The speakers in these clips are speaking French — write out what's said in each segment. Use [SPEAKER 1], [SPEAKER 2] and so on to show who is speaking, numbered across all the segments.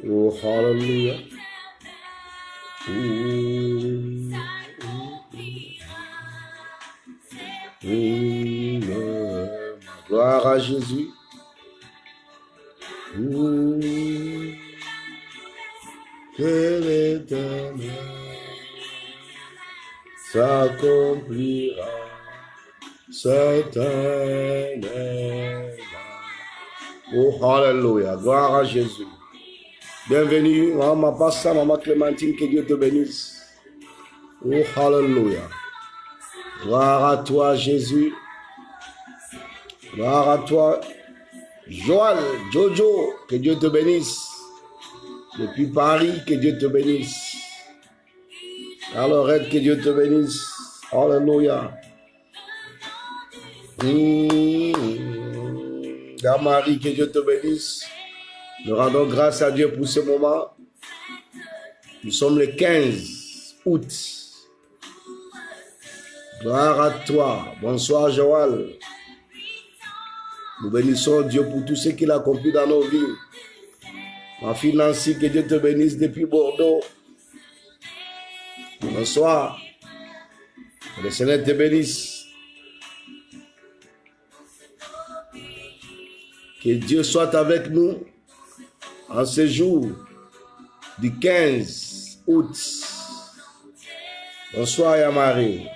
[SPEAKER 1] Oh, hallelujah. Gloire à Jésus. Que l'Éternel s'accomplira certainement. Oh, hallelujah. Gloire à Jésus. Bienvenue, maman Passa, maman Clémentine, que Dieu te bénisse. Oh, hallelujah. Gloire à toi, Jésus. Gloire à toi, Joël, Jojo, que Dieu te bénisse. Depuis Paris, que Dieu te bénisse. Alorette, que Dieu te bénisse. Alléluia. Marie, que Dieu te bénisse. Nous rendons grâce à Dieu pour ce moment. Nous sommes le 15 août. Gloire à toi. Bonsoir, Joël. Nous bénissons Dieu pour tout ce qu'il a accompli dans nos vies. Ma fille Nancy, que Dieu te bénisse depuis Bordeaux. Bonsoir. Que le Seigneur te bénisse. Que Dieu soit avec nous en ce jour du 15 août. Bonsoir, Yamari.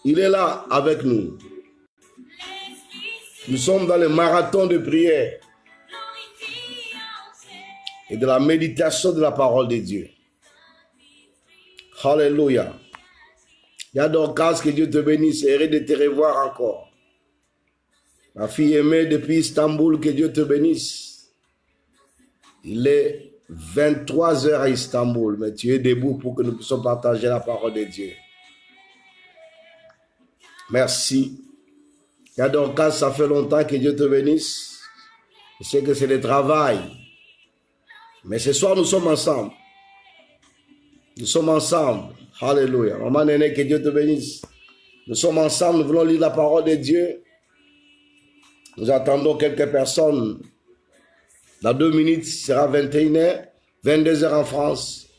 [SPEAKER 1] Il est là avec nous. Nous sommes dans le marathon de prière et de la méditation de la parole de Dieu. Alléluia. Il y a Dorcas, que Dieu te bénisse. Heureux de te revoir encore. Ma fille aimée depuis Istanbul, que Dieu te bénisse. Il est 23 heures à Istanbul, mais tu es debout pour que nous puissions partager la parole de Dieu. Merci. Il y a Dorcas, ça fait longtemps, que Dieu te bénisse. Je sais que c'est le travail. Mais ce soir, nous sommes ensemble. Nous sommes ensemble. Alléluia. Maman Néné, que Dieu te bénisse. Nous sommes ensemble, nous voulons lire la parole de Dieu. Nous attendons quelques personnes. Dans 2 minutes, ce sera 21h, 22h en France.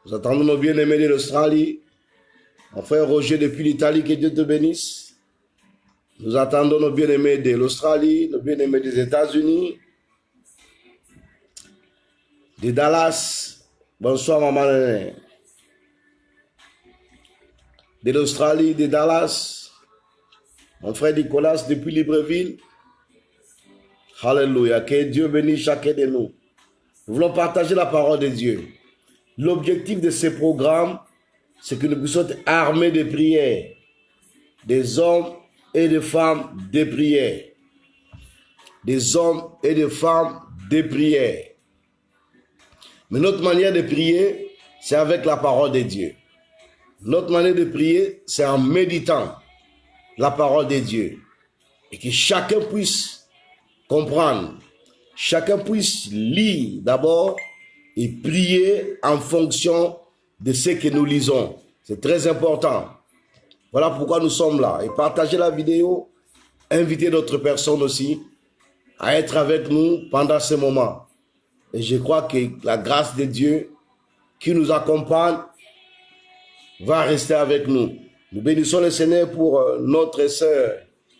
[SPEAKER 1] Nous attendons nos bien-aimés de l'Australie. Mon frère Roger depuis l'Italie, que Dieu te bénisse. Nous attendons nos bien-aimés de l'Australie, nos bien-aimés des États-Unis, de Dallas. Bonsoir, maman. De l'Australie, de Dallas. Mon frère Nicolas depuis Libreville. Alléluia. Que Dieu bénisse chacun de nous. Nous voulons partager la parole de Dieu. L'objectif de ce programme, c'est que nous puissions être armés de prière. Des hommes et des femmes de prière. Des hommes et des femmes de prière. Mais notre manière de prier, c'est avec la parole de Dieu. Notre manière de prier, c'est en méditant la parole de Dieu. Et que chacun puisse comprendre. Chacun puisse lire d'abord et prier en fonction de ce que nous lisons. C'est très important. Voilà pourquoi nous sommes là. Et partagez la vidéo, invitez d'autres personnes aussi à être avec nous pendant ce moment. Et je crois que la grâce de Dieu qui nous accompagne va rester avec nous. Nous bénissons le Seigneur pour notre sœur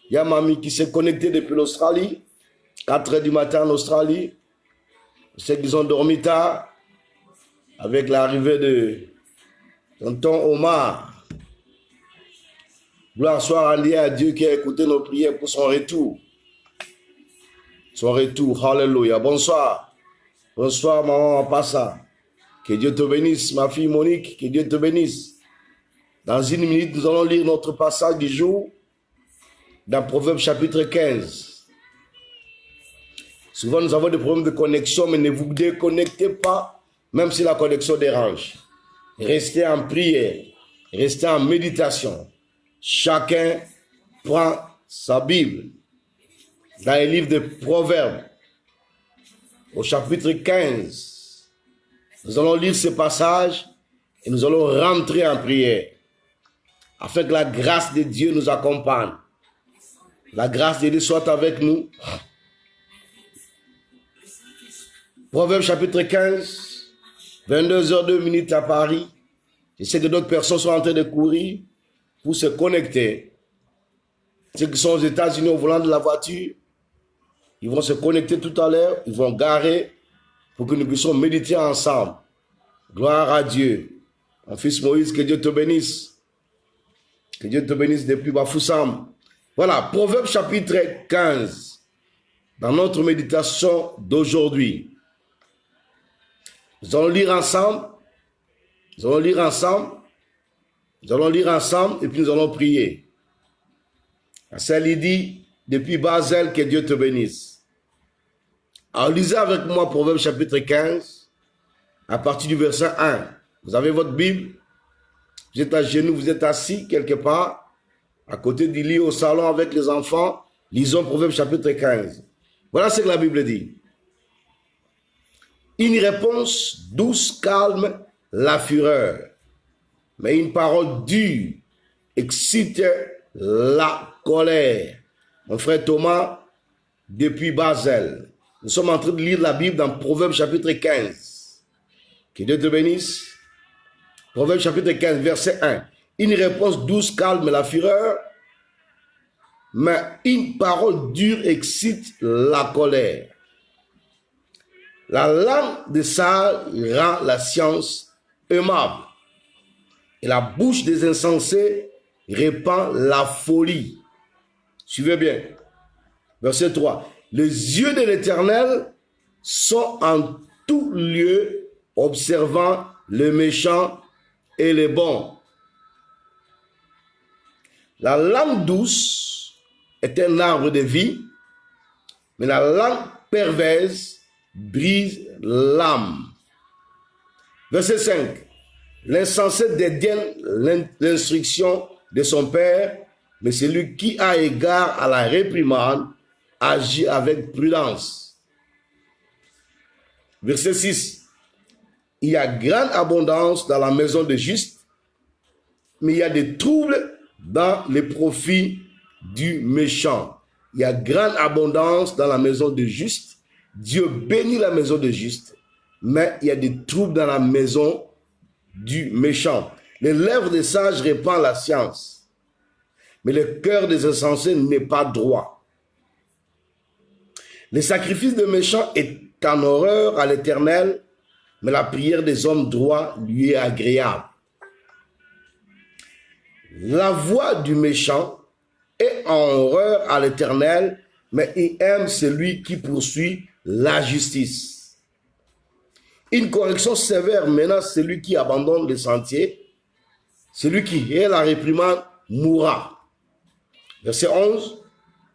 [SPEAKER 1] Yamami qui s'est connectée depuis l'Australie, 4 h du matin en Australie. Je sais qu'ils ont dormi tard avec l'arrivée de tonton Omar. Gloire soit rendue à Dieu qui a écouté nos prières pour son retour. Son retour, alléluia. Bonsoir. Bonsoir, maman Passa. Que Dieu te bénisse, ma fille Monique. Que Dieu te bénisse. Dans 1 minute, nous allons lire notre passage du jour dans Proverbe chapitre 15. Souvent, nous avons des problèmes de connexion, mais ne vous déconnectez pas, même si la connexion dérange. Restez en prière. Restez en méditation. Chacun prend sa Bible. Dans le livre de Proverbes, au chapitre 15, nous allons lire ce passage et nous allons rentrer en prière afin que la grâce de Dieu nous accompagne. La grâce de Dieu soit avec nous. Proverbe chapitre 15, 22h02 à Paris. Je sais que d'autres personnes sont en train de courir pour se connecter. Ceux qui sont aux États-Unis au volant de la voiture, ils vont se connecter tout à l'heure, ils vont garer pour que nous puissions méditer ensemble. Gloire à Dieu. Mon fils Moïse, que Dieu te bénisse. Que Dieu te bénisse depuis Bafoussam. Voilà, Proverbe chapitre 15. Dans notre méditation d'aujourd'hui. Nous allons lire ensemble. Nous allons lire ensemble. Nous allons lire ensemble et puis nous allons prier. Celle dit, depuis Basel, que Dieu te bénisse. Alors lisez avec moi Proverbe chapitre 15, à partir du verset 1. Vous avez votre Bible, vous êtes à genoux, vous êtes assis quelque part, à côté du lit au salon avec les enfants. Lisons Proverbe chapitre 15. Voilà ce que la Bible dit. Une réponse douce calme la fureur, mais une parole dure excite la colère. Mon frère Thomas, depuis Basel, nous sommes en train de lire la Bible dans Proverbe chapitre 15. Que Dieu te bénisse. Proverbe chapitre 15, verset 1. Une réponse douce calme la fureur, mais une parole dure excite la colère. La langue des sages rend la science aimable, et la bouche des insensés répand la folie. Suivez bien. Verset 3. Les yeux de l'Éternel sont en tout lieu, observant les méchants et les bons. La langue douce est un arbre de vie, mais la langue perverse brise l'âme. Verset 5. L'insensé dédaigne l'instruction de son père, mais celui qui a égard à la réprimande agit avec prudence. Verset 6. Il y a grande abondance dans la maison des justes, mais il y a des troubles dans les profits du méchant. Il y a grande abondance dans la maison des justes. Dieu bénit la maison des justes, mais il y a des troubles dans la maison du méchant. Les lèvres des sages répandent la science, mais le cœur des insensés n'est pas droit. Le sacrifice de méchants est en horreur à l'Éternel, mais la prière des hommes droits lui est agréable. La voix du méchant est en horreur à l'Éternel, mais il aime celui qui poursuit la justice. Une correction sévère menace celui qui abandonne les sentiers. Celui qui hait la réprimande mourra. Verset 11.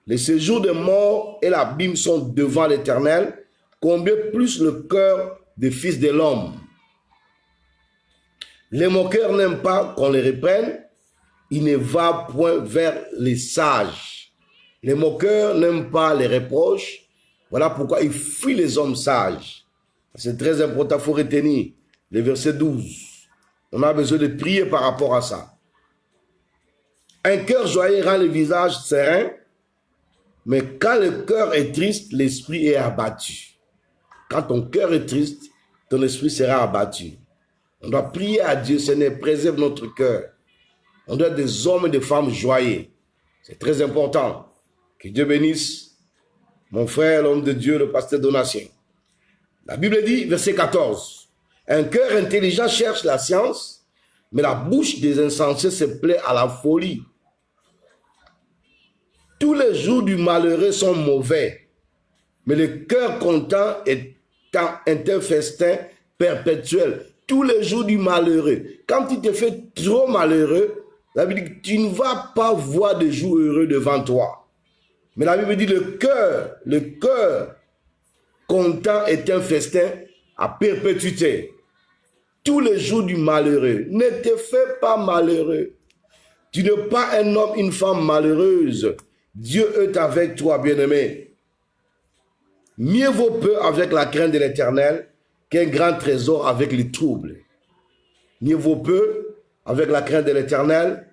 [SPEAKER 1] Les séjours de mort et l'abîme sont devant l'Éternel. Combien plus le cœur des fils de l'homme. Les moqueurs n'aiment pas qu'on les reprenne. Ils ne vont point vers les sages. Les moqueurs n'aiment pas les reproches. Voilà pourquoi ils fuient les hommes sages. C'est très important, il faut retenir le verset 12. On a besoin de prier par rapport à ça. Un cœur joyeux rend le visage serein, mais quand le cœur est triste, l'esprit est abattu. Quand ton cœur est triste, ton esprit sera abattu. On doit prier à Dieu, Seigneur, préserve notre cœur. On doit être des hommes et des femmes joyeux. C'est très important. Que Dieu bénisse mon frère, l'homme de Dieu, le pasteur Donatien. La Bible dit, verset 14, un cœur intelligent cherche la science, mais la bouche des insensés se plaît à la folie. Tous les jours du malheureux sont mauvais, mais le cœur content est un festin perpétuel. Tous les jours du malheureux. Quand tu te fais trop malheureux, la Bible dit que tu ne vas pas voir de jours heureux devant toi. Mais la Bible dit le cœur content est un festin à perpétuité. Tous les jours du malheureux. Ne te fais pas malheureux. Tu n'es pas un homme, une femme malheureuse. Dieu est avec toi, bien-aimé. Mieux vaut peu avec la crainte de l'Éternel qu'un grand trésor avec les troubles. Mieux vaut peu avec la crainte de l'Éternel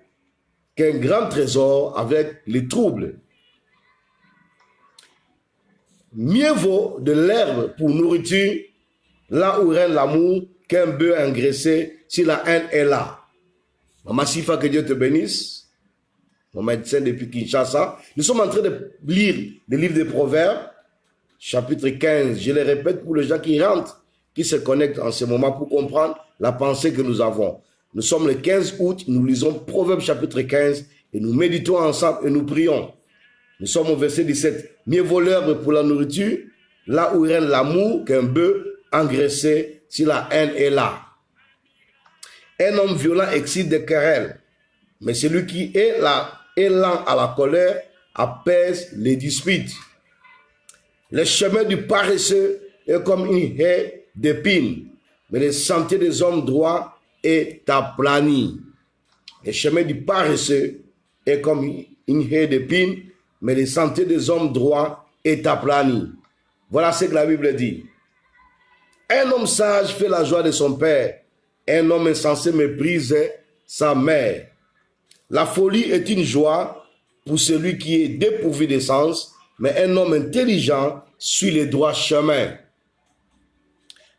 [SPEAKER 1] qu'un grand trésor avec les troubles. Mieux vaut de l'herbe pour nourriture Là où règne l'amour, qu'un bœuf engraissé, si la haine est là. Maman Sifa, que Dieu te bénisse. Mon médecin depuis Kinshasa. Nous sommes en train de lire le livre des Proverbes, chapitre 15. Je le répète pour les gens qui rentrent, qui se connectent en ce moment pour comprendre la pensée que nous avons. Nous sommes le 15 août, nous lisons Proverbes chapitre 15 et nous méditons ensemble et nous prions. Nous sommes au verset 17. Mieux vaut l'herbe pour la nourriture, là où règne l'amour, qu'un bœuf engraissé si la haine est là. Un homme violent excite des querelles, mais celui qui est lent à la colère apaise les disputes. Le chemin du paresseux est comme une haie d'épines, mais le sentier des hommes droits est aplani. Le chemin du paresseux est comme une haie d'épines, mais le sentier des hommes droits est aplani. Voilà ce que la Bible dit. Un homme sage fait la joie de son père. Un homme insensé méprise sa mère. La folie est une joie pour celui qui est dépourvu de sens, mais un homme intelligent suit les droits chemins.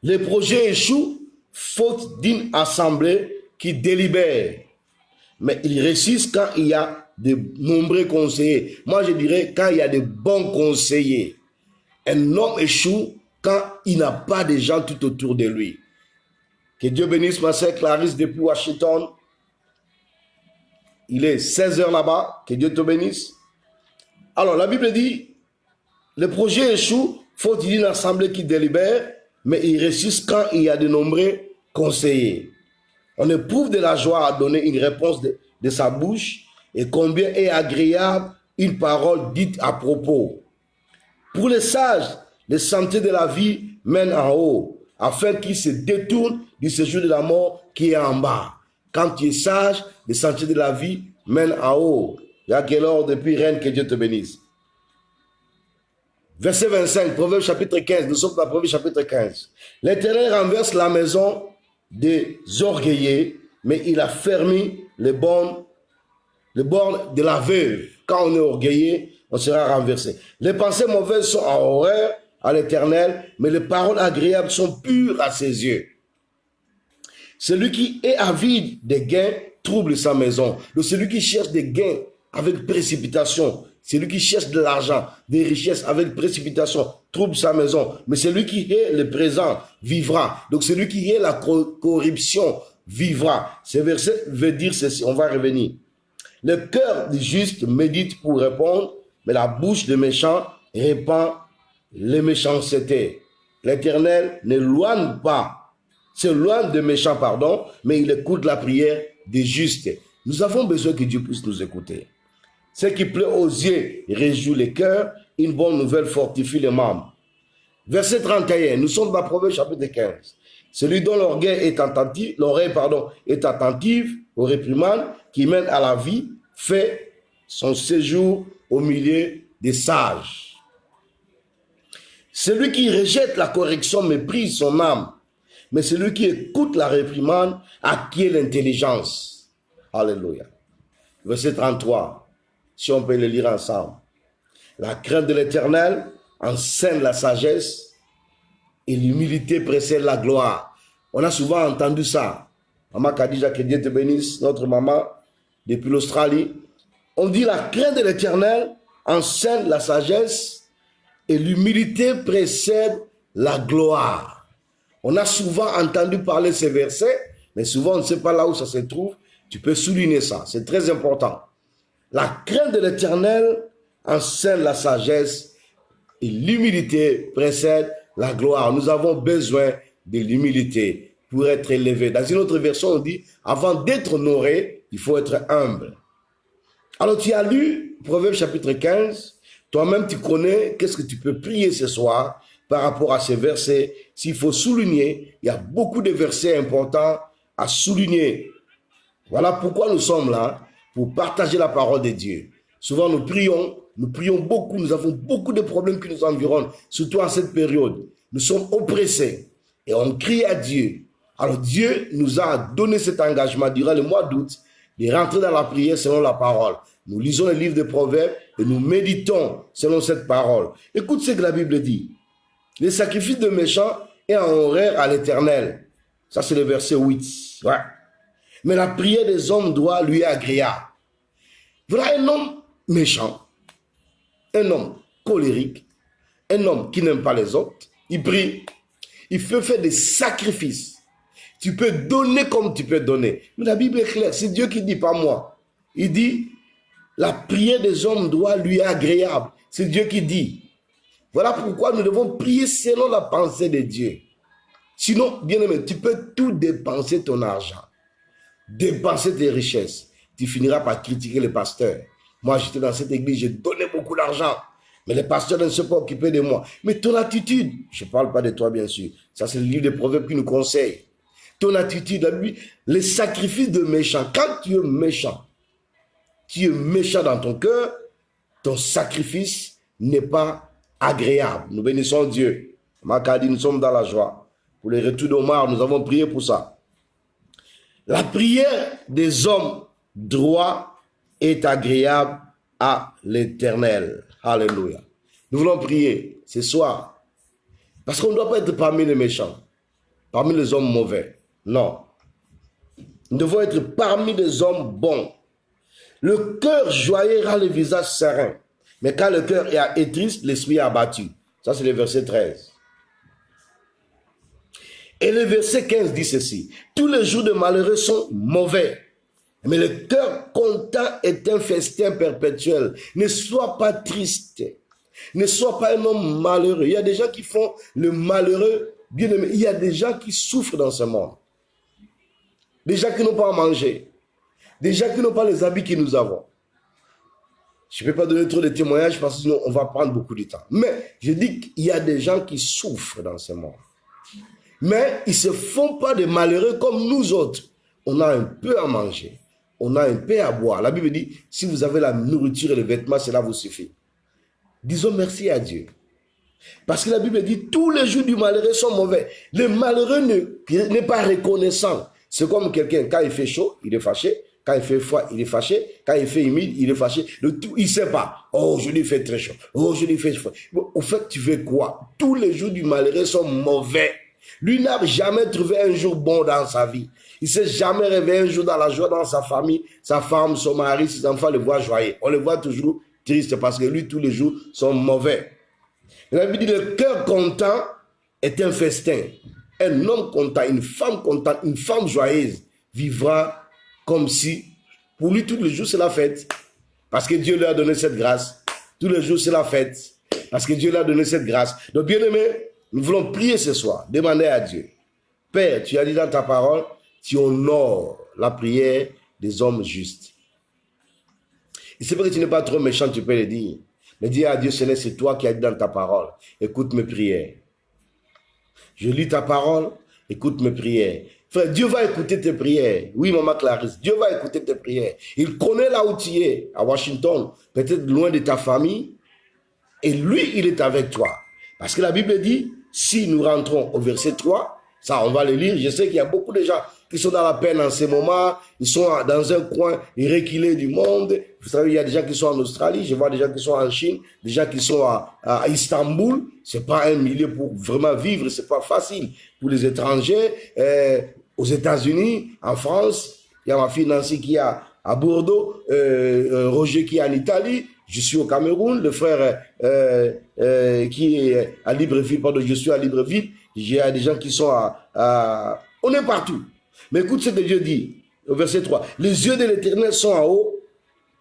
[SPEAKER 1] Les projets échouent faute d'une assemblée qui délibère. Mais ils réussissent quand il y a de nombreux conseillers. Moi, je dirais quand il y a de bons conseillers. Un homme échoue quand il n'a pas de gens tout autour de lui. Que Dieu bénisse ma sœur Clarisse depuis Washington. Il est 16h là-bas. Que Dieu te bénisse. Alors, la Bible dit, le projet échoue, faute d'une assemblée qui délibère, mais il réussit quand il y a de nombreux conseillers. On éprouve de la joie à donner une réponse de sa bouche, et combien est agréable une parole dite à propos. Pour les sages, le sentier de la vie mène en haut, afin qu'ils se détournent du séjour de la mort qui est en bas. Quand tu es sage, le sentier de la vie mène en haut. Il y a quelle heure depuis Reine, que Dieu te bénisse. Verset 25, Proverbe chapitre 15, nous sommes dans Proverbe chapitre 15. L'Éternel renverse la maison des orgueilleux, mais il a fermé les bornes de la veuve. Quand on est orgueilleux, on sera renversé. Les pensées mauvaises sont en horreur à l'Éternel, mais les paroles agréables sont pures à ses yeux. Celui qui est avide des gains trouble sa maison. Donc celui qui cherche des gains avec précipitation, celui qui cherche de l'argent, des richesses avec précipitation, trouble sa maison. Mais celui qui est le présent vivra. Donc celui qui est la corruption vivra. Ce verset veut dire ceci, on va revenir. Le cœur du juste médite pour répondre, mais la bouche des méchants répand les méchancetés. L'Éternel n'éloigne pas, s'éloigne des méchants, pardon, mais il écoute la prière des justes. Nous avons besoin que Dieu puisse nous écouter. Ce qui plaît aux yeux réjouit les cœurs, une bonne nouvelle fortifie les membres. Verset 31, nous sommes dans Proverbe chapitre 15. Celui dont l'oreille est attentive aux réprimandes qui mènent à la vie, fait son séjour au milieu des sages. Celui qui rejette la correction méprise son âme, mais celui qui écoute la réprimande acquiert l'intelligence. Alléluia. Verset 33, si on peut le lire ensemble. La crainte de l'Éternel enseigne la sagesse et l'humilité précède la gloire. On a souvent entendu ça. Maman Khadija, que Dieu te bénisse, notre maman, depuis l'Australie. On dit la crainte de l'Éternel enseigne la sagesse et l'humilité précède la gloire. On a souvent entendu parler de ces versets, mais souvent on ne sait pas là où ça se trouve. Tu peux souligner ça, c'est très important. La crainte de l'Éternel enseigne la sagesse et l'humilité précède la gloire. Nous avons besoin de l'humilité pour être élevé. Dans une autre version, on dit, avant d'être honoré, il faut être humble. Alors, tu as lu Proverbe chapitre 15. Toi-même, tu connais qu'est-ce que tu peux prier ce soir par rapport à ces versets. S'il faut souligner, il y a beaucoup de versets importants à souligner. Voilà pourquoi nous sommes là, pour partager la parole de Dieu. Souvent, nous prions beaucoup, nous avons beaucoup de problèmes qui nous environnent, surtout en cette période. Nous sommes oppressés et on crie à Dieu. Alors Dieu nous a donné cet engagement durant le mois d'août de rentrer dans la prière selon la parole. Nous lisons le livre des Proverbes et nous méditons selon cette parole. Écoute ce que la Bible dit. Les sacrifices de méchants et en horreur à l'Éternel. Ça, c'est le verset 8. Ouais. Mais la prière des hommes doit lui être agréable. Voilà un homme méchant, un homme colérique, un homme qui n'aime pas les autres. Il prie, il peut faire des sacrifices. Tu peux donner comme tu peux donner. Mais la Bible est claire, c'est Dieu qui dit, pas moi. Il dit, la prière des hommes doit lui être agréable. C'est Dieu qui dit. Voilà pourquoi nous devons prier selon la pensée de Dieu. Sinon, bien aimé, tu peux tout dépenser ton argent, dépenser tes richesses. Tu finiras par critiquer les pasteurs. Moi, j'étais dans cette église, j'ai donné beaucoup d'argent. Mais les pasteurs ne se sont pas occupés de moi. Mais ton attitude, je ne parle pas de toi bien sûr. Ça, c'est le livre des Proverbes qui nous conseille. Ton attitude, les sacrifices de méchants. Quand tu es méchant dans ton cœur, ton sacrifice n'est pas agréable. Nous bénissons Dieu. Makadi, nous sommes dans la joie. Pour les retours d'Omar, nous avons prié pour ça. La prière des hommes droits est agréable à l'Éternel. Alléluia. Nous voulons prier ce soir. Parce qu'on ne doit pas être parmi les méchants, parmi les hommes mauvais. Non. Nous devons être parmi les hommes bons. Le cœur joyeux rend le visage serein. Mais quand le cœur est triste, l'esprit est abattu. Ça, c'est le verset 13. Et le verset 15 dit ceci. Tous les jours de malheureux sont mauvais. Mais le cœur content est un festin perpétuel. Ne sois pas triste. Ne sois pas un homme malheureux. Il y a des gens qui font le malheureux. Bien aimé, il y a des gens qui souffrent dans ce monde. Des gens qui n'ont pas à manger. Des gens qui n'ont pas les habits que nous avons. Je ne peux pas donner trop de témoignages parce que sinon on va prendre beaucoup de temps. Mais je dis qu'il y a des gens qui souffrent dans ce monde. Mais ils ne se font pas de malheureux comme nous autres. On a un peu à manger. On a un peu à boire. La Bible dit, si vous avez la nourriture et les vêtements, cela vous suffit. Disons merci à Dieu. Parce que la Bible dit, tous les jours du malheureux sont mauvais. Le malheureux n'est pas reconnaissant. C'est comme quelqu'un, quand il fait chaud, il est fâché. Quand il fait froid, il est fâché. Quand il fait humide, il est fâché. Il ne sait pas. Oh, aujourd'hui il fait très chaud. Oh, aujourd'hui il fait froid. Au fait, tu veux quoi? Tous les jours du malheureux sont mauvais. Lui n'a jamais trouvé un jour bon dans sa vie. Il ne s'est jamais réveillé un jour dans la joie dans sa famille. Sa femme, son mari, ses enfants le voient joyeux. On le voit toujours triste parce que lui, tous les jours, sont mauvais. La Bible dit, le cœur content est un festin. Un homme content, une femme contente, une femme joyeuse vivra comme si, pour lui, tous les jours, c'est la fête. Parce que Dieu lui a donné cette grâce. Tous les jours, c'est la fête. Parce que Dieu lui a donné cette grâce. Donc, bien aimé, nous voulons prier ce soir, demander à Dieu. Père, tu as dit dans ta parole, tu honores la prière des hommes justes. Et c'est vrai que tu n'es pas trop méchant, tu peux le dire. Mais dis à Dieu, Seigneur, c'est toi qui as dit dans ta parole. Écoute mes prières. Je lis ta parole, écoute mes prières. Frère, Dieu va écouter tes prières. Oui, maman Clarisse, Dieu va écouter tes prières. Il connaît là où tu es, à Washington, peut-être loin de ta famille. Et lui, il est avec toi. Parce que la Bible dit, si nous rentrons au verset 3, ça, on va le lire. Je sais qu'il y a beaucoup de gens qui sont dans la peine en ce moment. Ils sont dans un coin reculé du monde. Vous savez, il y a des gens qui sont en Australie. Je vois des gens qui sont en Chine. Des gens qui sont à Istanbul. C'est pas un milieu pour vraiment vivre. C'est pas facile pour les étrangers. Aux États-Unis, en France, il y a ma fille Nancy qui est à Bordeaux. Roger qui est en Italie. Je suis au Cameroun. Le frère qui est à Libreville. Pardon, je suis à Libreville. Il y a des gens qui sont on est partout. Mais écoute ce que Dieu dit au verset 3. Les yeux de l'Éternel sont en haut,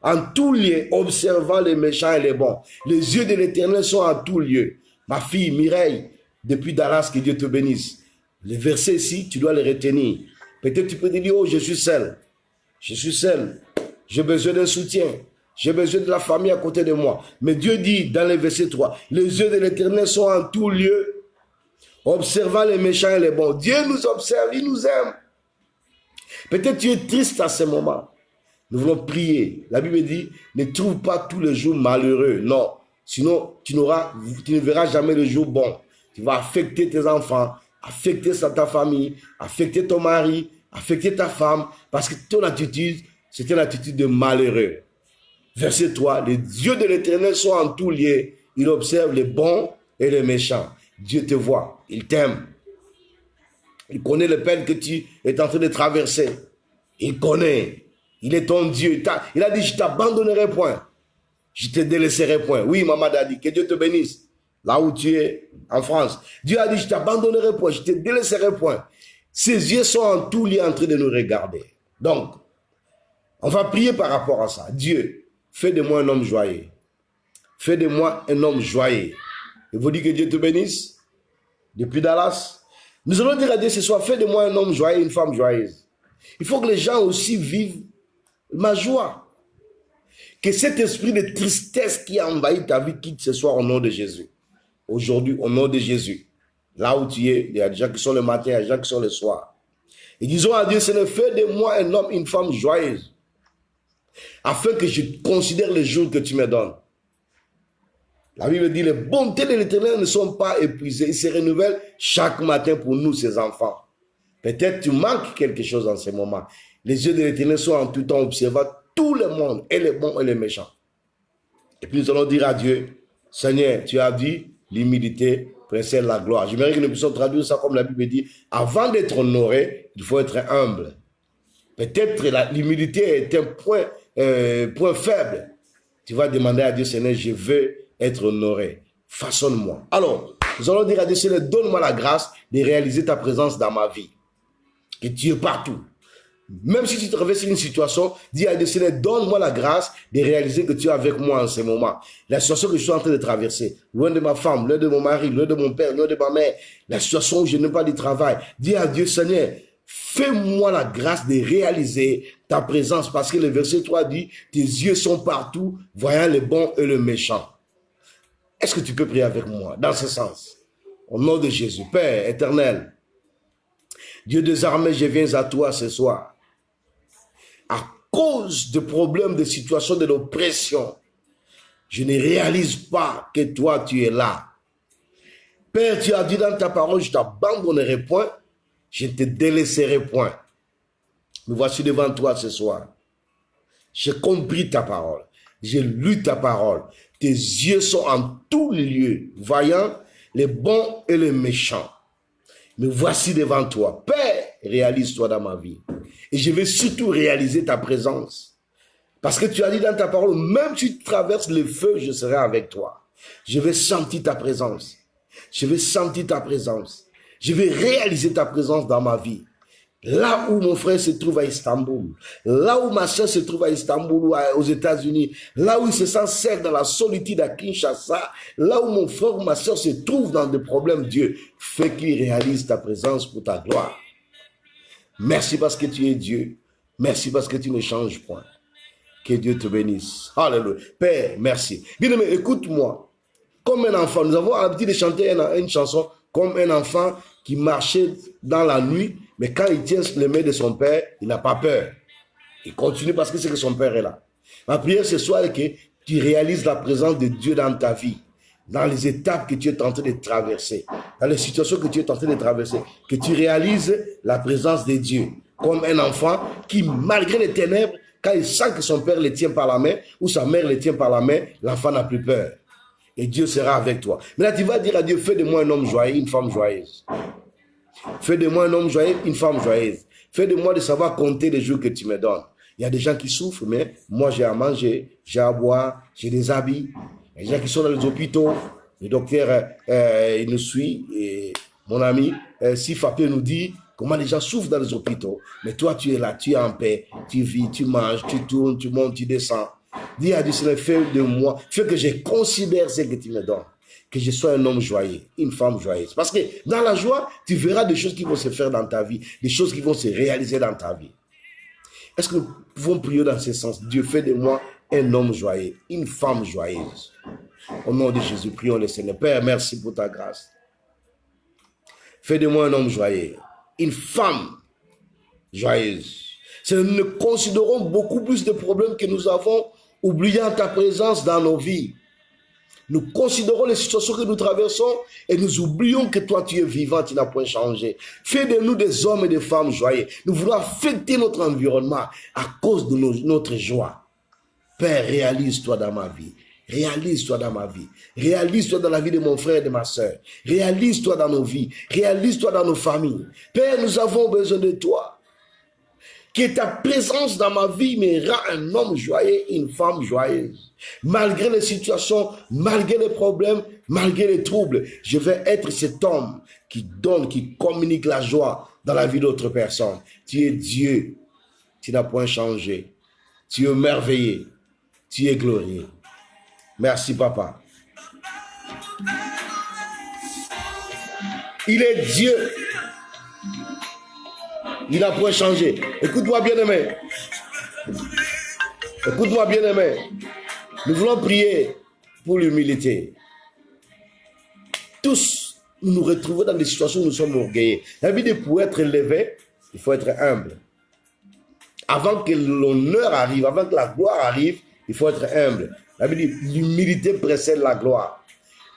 [SPEAKER 1] en tout lieu, observant les méchants et les bons. Les yeux de l'Éternel sont en tout lieu. Ma fille Mireille, depuis Dallas, que Dieu te bénisse. Les versets ici, tu dois les retenir. Peut-être tu peux te dire, oh, je suis seul. Je suis seul. J'ai besoin d'un soutien. J'ai besoin de la famille à côté de moi. Mais Dieu dit dans le verset 3, les yeux de l'Éternel sont en tout lieu, observant les méchants et les bons. Dieu nous observe, il nous aime. Peut-être tu es triste à ce moment. Nous voulons prier. La Bible dit, ne trouve pas tous les jours malheureux. Non. Sinon, tu ne verras jamais le jour bon. Tu vas affecter tes enfants, affecter ta famille, affecter ton mari, affecter ta femme. Parce que ton attitude, c'est une attitude de malheureux. Verset 3, les yeux de l'Éternel sont en tout lieu. Il observe les bons et les méchants. Dieu te voit, il t'aime. Il connaît les peines que tu es en train de traverser. Il connaît. Il est ton Dieu. Il a dit, je ne t'abandonnerai point. Je ne te délaisserai point. Oui, maman a dit, que Dieu te bénisse. Là où tu es, en France. Dieu a dit, je ne t'abandonnerai point. Je ne te délaisserai point. Ses yeux sont en tout lieu en train de nous regarder. Donc, on va prier par rapport à ça. Dieu, fais de moi un homme joyeux. Fais de moi un homme joyeux. Et vous dites que Dieu te bénisse. Depuis Dallas. Nous allons dire à Dieu ce soir, fais de moi un homme joyeux, une femme joyeuse. Il faut que les gens aussi vivent ma joie. Que cet esprit de tristesse qui a envahi ta vie quitte ce soir au nom de Jésus. Aujourd'hui, au nom de Jésus. Là où tu es, il y a des gens qui sont le matin, il y a des gens qui sont le soir. Et disons à Dieu, Seigneur, fais de moi un homme, une femme joyeuse. Afin que je considère les jours que tu me donnes. La Bible dit, les bontés de l'Éternel ne sont pas épuisées. Ils se renouvellent chaque matin pour nous, ses enfants. Peut-être tu manques quelque chose en ce moment. Les yeux de l'Éternel sont en tout temps observant tout le monde, et les bons et les méchants. Et puis nous allons dire à Dieu, Seigneur, tu as dit, l'humilité précède la gloire. J'aimerais que nous puissions traduire ça comme la Bible dit, avant d'être honoré, il faut être humble. Peut-être l'humilité est un point faible. Tu vas demander à Dieu, Seigneur, je veux être honoré. Façonne-moi. Alors, nous allons dire à Dieu, Seigneur, donne-moi la grâce de réaliser ta présence dans ma vie. Que tu es partout. Même si tu traverses une situation, dis à Dieu, Seigneur, donne-moi la grâce de réaliser que tu es avec moi en ce moment. La situation que je suis en train de traverser, loin de ma femme, loin de mon mari, loin de mon père, loin de ma mère, la situation où je n'ai pas de travail, dis à Dieu, Seigneur, fais-moi la grâce de réaliser ta présence, parce que le verset 3 dit, tes yeux sont partout, voyant le bon et le méchant. Est-ce que tu peux prier avec moi dans ce sens? Au nom de Jésus, Père éternel, Dieu des armées, je viens à toi ce soir. À cause de problèmes, de situations, de l'oppression, je ne réalise pas que toi, tu es là. Père, tu as dit dans ta parole, je ne t'abandonnerai point, je ne te délaisserai point. Me voici devant toi ce soir. J'ai compris ta parole. J'ai lu ta parole. Tes yeux sont en tous lieux, voyant les bons et les méchants. Me voici devant toi. Père, réalise-toi dans ma vie. Et je vais surtout réaliser ta présence. Parce que tu as dit dans ta parole, même si tu traverses le feu, je serai avec toi. Je vais sentir ta présence. Je vais sentir ta présence. Je vais réaliser ta présence dans ma vie. Là où mon frère se trouve à Istanbul, là où ma soeur se trouve à Istanbul ou aux États-Unis, là où il se sent seul dans la solitude à Kinshasa, là où mon frère ou ma soeur se trouve dans des problèmes, Dieu, fais qu'il réalise ta présence pour ta gloire. Merci parce que tu es Dieu. Merci parce que tu ne changes point. Que Dieu te bénisse. Alléluia. Père, merci. Bien-aimé, écoute-moi. Comme un enfant, nous avons l'habitude de chanter une chanson comme un enfant qui marchait dans la nuit, mais quand il tient les mains de son père, il n'a pas peur. Il continue parce que c'est que son père est là. Ma prière ce soir est que tu réalises la présence de Dieu dans ta vie, dans les étapes que tu es en train de traverser, dans les situations que tu es en train de traverser, que tu réalises la présence de Dieu, comme un enfant qui, malgré les ténèbres, quand il sent que son père le tient par la main, ou sa mère le tient par la main, l'enfant n'a plus peur. Et Dieu sera avec toi. Maintenant, tu vas dire à Dieu, fais de moi un homme joyeux, une femme joyeuse. Fais de moi un homme joyeux, une femme joyeuse. Fais de moi de savoir compter les jours que tu me donnes. Il y a des gens qui souffrent, mais moi j'ai à manger, j'ai à boire, j'ai des habits. Il y a des gens qui sont dans les hôpitaux. Le docteur, il nous suit. Et mon ami, Sifapé nous dit comment les gens souffrent dans les hôpitaux. Mais toi, tu es là, tu es en paix, tu vis, tu manges, tu tournes, tu montes, tu descends. Dis à Dieu, Seigneur, fais de moi, fais que je considère ce que tu me donnes. Que je sois un homme joyeux, une femme joyeuse. Parce que dans la joie, tu verras des choses qui vont se faire dans ta vie, des choses qui vont se réaliser dans ta vie. Est-ce que nous pouvons prier dans ce sens? Dieu, fais de moi un homme joyeux, une femme joyeuse. Au nom de Jésus, prions le Seigneur. Père, merci pour ta grâce. Fais de moi un homme joyeux, une femme joyeuse. Nous considérons beaucoup plus de problèmes que nous avons, oubliant ta présence dans nos vies. Nous considérons les situations que nous traversons et nous oublions que toi tu es vivant, tu n'as point changé. Fais de nous des hommes et des femmes joyeux. Nous voulons affecter notre environnement à cause de notre joie. Père, réalise-toi dans ma vie. réalise-toi dans ma vie. Réalise-toi dans la vie de mon frère et de ma soeur. Réalise-toi dans nos vies. Réalise-toi dans nos familles. Père, nous avons besoin de toi. Que ta présence dans ma vie me rend un homme joyeux, une femme joyeuse. Malgré les situations, malgré les problèmes, malgré les troubles, je vais être cet homme qui donne, qui communique la joie dans la vie d'autres personnes. Tu es Dieu. Tu n'as point changé. Tu es merveilleux. Tu es glorieux. Merci, Papa. Il est Dieu. Il n'a point changé. Écoute-moi, bien-aimé. Écoute-moi, bien-aimé. Nous voulons prier pour l'humilité. Tous, nous nous retrouvons dans des situations où nous sommes orgueilleux. La vie de pour être élevé, il faut être humble. Avant que l'honneur arrive, avant que la gloire arrive, il faut être humble. La vie de l'humilité précède la gloire.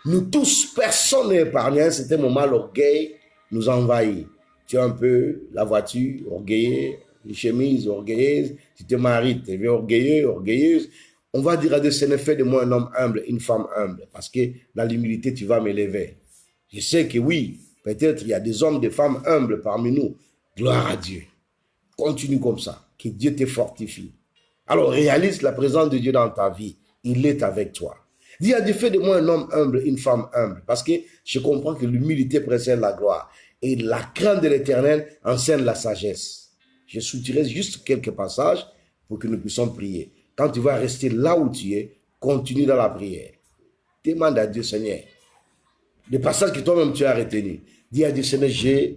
[SPEAKER 1] Nous tous, personne n'est épargné. À un certain moment, l'orgueil nous envahit. Tu as un peu la voiture, orgueilleuse, les chemises orgueilleuses, tu te maries, tu es orgueilleux, orgueilleuse. On va dire à Dieu, ce n'est fait de moi un homme humble, une femme humble, parce que dans l'humilité, tu vas m'élever. Je sais que oui, peut-être il y a des hommes, des femmes humbles parmi nous. Gloire à Dieu. Continue comme ça, que Dieu te fortifie. Alors réalise la présence de Dieu dans ta vie. Il est avec toi. Dis à Dieu, fais de moi un homme humble, une femme humble, parce que je comprends que l'humilité précède la gloire. Et la crainte de l'Éternel enseigne la sagesse. Je soutirerai juste quelques passages pour que nous puissions prier. Quand tu vas rester là où tu es, continue dans la prière. Demande à Dieu, Seigneur, les passages que toi-même tu as retenus. Dis à Dieu, Seigneur, je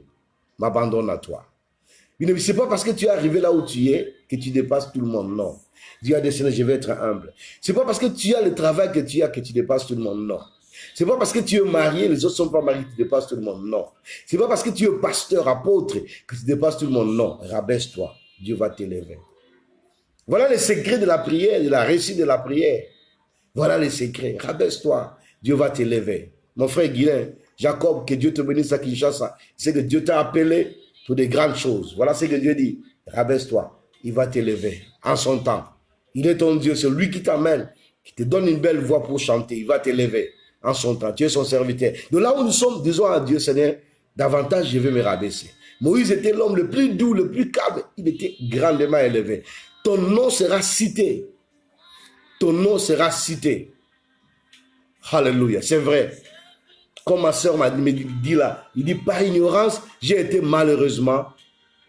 [SPEAKER 1] m'abandonne à toi. Ce n'est pas parce que tu es arrivé là où tu es que tu dépasses tout le monde, non. Dis à Dieu, Seigneur, je vais être humble. Ce n'est pas parce que tu as le travail que tu dépasses tout le monde, non. C'est pas parce que tu es marié, les autres ne sont pas mariés, que tu dépasses tout le monde, non. C'est pas parce que tu es pasteur, apôtre, que tu dépasses tout le monde, non. Rabaisse-toi, Dieu va t'élever. Voilà les secrets de la prière, de la réussite de la prière. Voilà les secrets. Rabaisse-toi, Dieu va t'élever. Mon frère Guilain, Jacob, que Dieu te bénisse à Kinshasa. C'est que Dieu t'a appelé pour des grandes choses. Voilà ce que Dieu dit. Rabaisse-toi, il va t'élever en son temps. Il est ton Dieu, c'est lui qui t'amène, qui te donne une belle voix pour chanter. Il va t'élever en son temps. Tu es son serviteur. De là où nous sommes, disons à Dieu, Seigneur, davantage je vais me rabaisser. Moïse était l'homme le plus doux, le plus calme. Il était grandement élevé. Ton nom sera cité. Ton nom sera cité. Alléluia. C'est vrai. Comme ma soeur m'a dit là, il dit par ignorance, j'ai été malheureuse,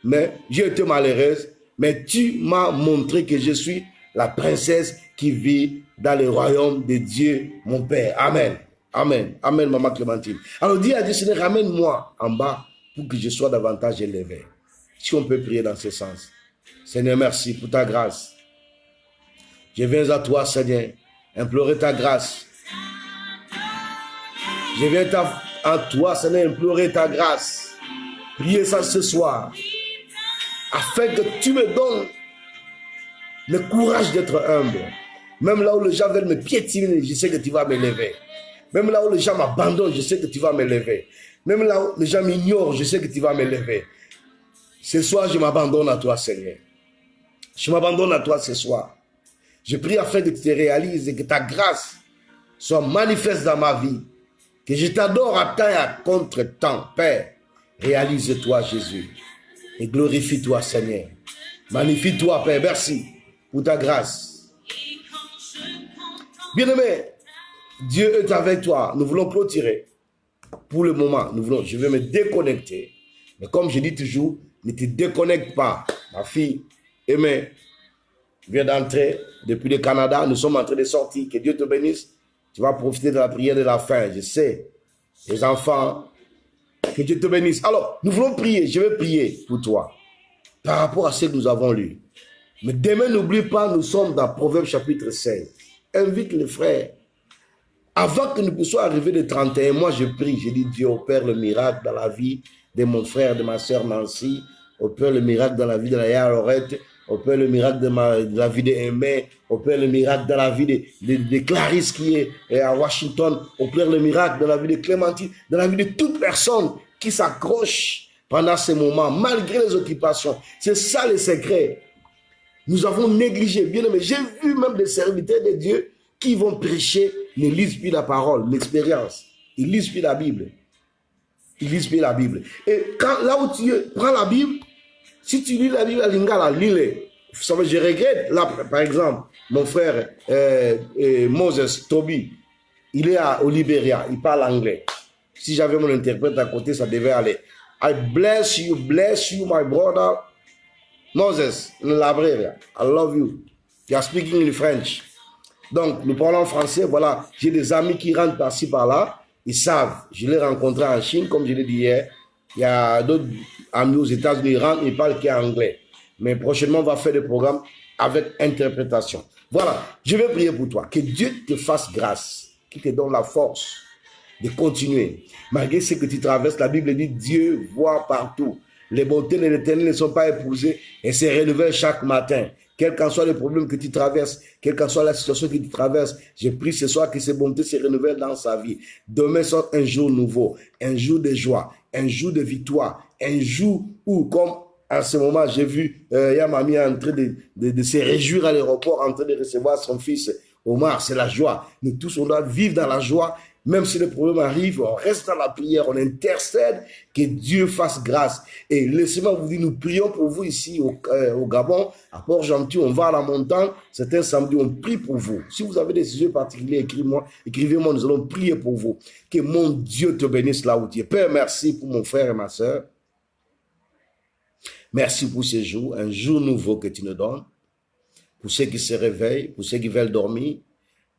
[SPEAKER 1] mais tu m'as montré que je suis la princesse qui vit dans le royaume de Dieu, mon Père. Amen. Amen. Amen, maman Clémentine. Alors dis à Dieu, Seigneur, ramène-moi en bas pour que je sois davantage élevé. Si on peut prier dans ce sens. Seigneur, merci pour ta grâce. Je viens à toi, Seigneur, implorer ta grâce. Je viens à toi, Seigneur, implorer ta grâce. Prier ça ce soir. Afin que tu me donnes le courage d'être humble. Même là où les gens veulent me piétiner, je sais que tu vas m'élever. Même là où les gens m'abandonnent, je sais que tu vas m'élever. Même là où les gens m'ignorent, je sais que tu vas m'élever. Ce soir, je m'abandonne à toi, Seigneur. Je m'abandonne à toi ce soir. Je prie afin que tu te réalises et que ta grâce soit manifeste dans ma vie. Que je t'adore à temps et à contre-temps, Père. Réalise-toi, Jésus. Et glorifie-toi, Seigneur. Magnifie-toi, Père. Merci pour ta grâce. Bien-aimé, Dieu est avec toi. Nous voulons clôturer. Pour le moment, je vais me déconnecter. Mais comme je dis toujours, ne te déconnecte pas. Ma fille aimée vient d'entrer depuis le Canada. Nous sommes en train de sortir. Que Dieu te bénisse. Tu vas profiter de la prière de la fin. Je sais. Les enfants, que Dieu te bénisse. Alors, nous voulons prier. Je vais prier pour toi. Par rapport à ce que nous avons lu. Mais demain, n'oublie pas, nous sommes dans Proverbes chapitre 16. Invite les frères. Avant que nous puissions arriver le 31 mois, je prie. Je dis, Dieu opère le miracle dans la vie de mon frère, de ma soeur Nancy. Opère le miracle dans la vie de la Yaya Lorette. Opère le miracle de la vie d'Aimé. Opère le miracle dans la vie de Clarisse qui est à Washington. Opère le miracle dans la vie de Clémentine. Dans la vie de toute personne qui s'accroche pendant ces moments, malgré les occupations. C'est ça le secret. Nous avons négligé. Bien aimé, j'ai vu même des serviteurs de Dieu qui vont prêcher ne lisent plus la parole, l'expérience. Ils lisent plus la Bible. Ils lisent plus la Bible. Et quand, là où tu prends la Bible, si tu lis la Bible à Lingala, lis-les. Je regrette, là, par exemple, mon frère Moses Toby, il est au Libéria, il parle anglais. Si j'avais mon interprète à côté, ça devait aller. I bless you, my brother Moses, in Libéria. I love you. You are speaking in French. Donc, nous parlons français, voilà. J'ai des amis qui rentrent par-ci, par-là. Ils savent. Je l'ai rencontré en Chine, comme je l'ai dit hier. Il y a d'autres amis aux États-Unis, ils rentrent, ils parlent qu'anglais. Mais prochainement, on va faire des programmes avec interprétation. Voilà, je vais prier pour toi. Que Dieu te fasse grâce, qu'il te donne la force de continuer. Malgré ce que tu traverses, la Bible dit Dieu voit partout. Les bontés de l'Éternel ne sont pas épousées et se renouvellent chaque matin. Quel qu'en soit le problème que tu traverses, quelle qu'en soit la situation que tu traverses, je prie ce soir que ces bontés se renouvellent dans sa vie. Demain sort un jour nouveau, un jour de joie, un jour de victoire, un jour où, comme à ce moment, j'ai vu Yamami en train de se réjouir à l'aéroport, en train de recevoir son fils Omar. C'est la joie. Nous tous, on doit vivre dans la joie. Même si le problème arrive, on reste dans la prière, on intercède, que Dieu fasse grâce. Et laissez-moi vous dire, nous prions pour vous ici au Gabon, à Port-Gentil, on va à la montagne, c'est un samedi, on prie pour vous. Si vous avez des sujets particuliers, écrivez-moi, nous allons prier pour vous. Que mon Dieu te bénisse là où tu es. Père, merci pour mon frère et ma soeur. Merci pour ce jour, un jour nouveau que tu nous donnes. Pour ceux qui se réveillent, pour ceux qui veulent dormir,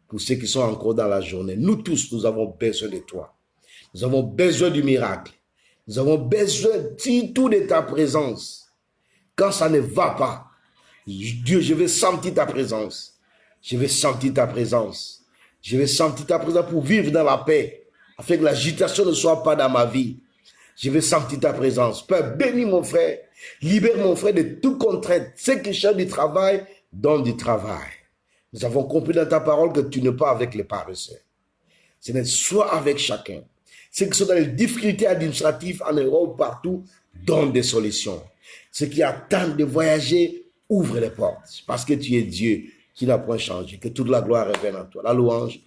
[SPEAKER 1] pour ceux qui sont encore dans la journée. Nous tous, nous avons besoin de toi. Nous avons besoin du miracle. Nous avons besoin tout de ta présence. Quand ça ne va pas, Dieu, je vais sentir ta présence. Je vais sentir ta présence. Je vais sentir ta présence pour vivre dans la paix, afin que l'agitation ne soit pas dans ma vie. Je vais sentir ta présence. Père, bénis mon frère. Libère mon frère de toute contrainte. Ceux qui cherchent du travail, donne du travail. Nous avons compris dans ta parole que tu n'es pas avec les paresseux. Ce n'est soit avec chacun. Ceux qui sont dans les difficultés administratives en Europe, partout, donne des solutions. Ceux qui attendent de voyager, ouvre les portes. Parce que tu es Dieu qui n'a point changé. Que toute la gloire revienne à toi. La louange